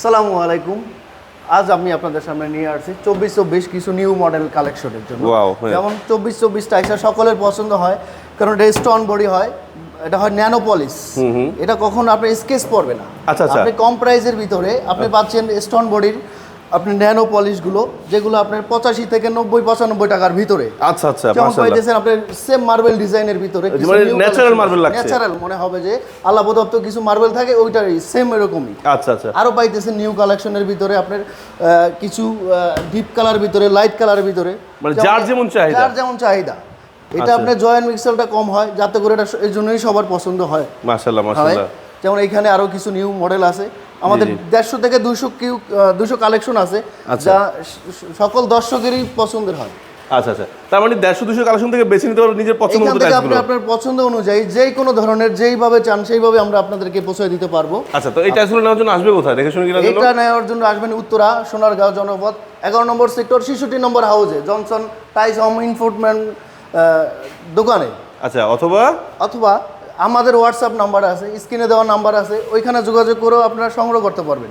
আসসালামু আলাইকুম। আজ আমি আপনাদের সামনে নিয়ে আসছি 24-24 কিছু নিউ মডেল কালেকশনের জন্য। যেমন 24-24 টাইসা সকলের পছন্দ হয়, কারণ এটা স্টোন বডি হয়, এটা হয় ন্যানো পলিশ। এটা কখনো আপনি স্কেচ পড়বে না। আপনি কম প্রাইসের ভিতরে আপনি পাচ্ছেন স্টোন বডির আপনি ন্যানো পলিশগুলো, যেগুলো আপনার 85 থেকে 90-95 টাকার ভিতরে। আচ্ছা আচ্ছা, যেমন পাইতেছেন আপনার সেম মার্বেল ডিজাইনের ভিতরে, ন্যাচারাল মার্বেল লাগছে, ন্যাচারাল মনে হবে যে আল্লাহ প্রদত্ত কিছু মার্বেল থাকে, ওইটারই সেম এরকমই। আচ্ছা আচ্ছা, আরো পাইতেছেন নিউ কালেকশনের ভিতরে আপনার কিছু ডিপ কালার ভিতরে, লাইট কালারের ভিতরে, মানে যার যেমন চাহিদা। এটা আপনার জয়েন্ট মিক্সেলটা কম হয়, যাতে করে এটা এই জন্যই সবার পছন্দ হয়। মাশাআল্লাহ মাশাআল্লাহ। যেমন এখানে আরো কিছু নিউ মডেল আছে, আমাদের 150 থেকে 200 কালেকশন আছে, যা সকল দর্শকেরই পছন্দের হয়। আচ্ছা আচ্ছা, তার মানে 150-200 কালেকশন থেকে বেছে নিতে পারবেন নিজের পছন্দ মতো টাইপগুলো। আপনি আপনার পছন্দ অনুযায়ী যে কোনো ধরনের যেইভাবে চান সেইভাবে আমরা আপনাদেরকে পৌঁছে দিতে পারবো। আচ্ছা, তো এই টাইসগুলো নেওয়ার জন্য আসবে কোথায়, দেখে শুনে কেনার জন্য? এটা নেওয়ার জন্য আসবেন উত্তরা সোনারগাঁও জনপথ 11 নম্বর সেক্টর 66 নম্বর হাউসে, জনসন টাইস হোম ইনফোর্টমেন্ট দোকানে। আচ্ছা, অথবা আমাদের হোয়াটসঅ্যাপ নাম্বার আছে, স্ক্রিনে দেওয়া নাম্বার আছে, ওইখানে যোগাযোগ করেও আপনারা সংগ্রহ করতে পারবেন।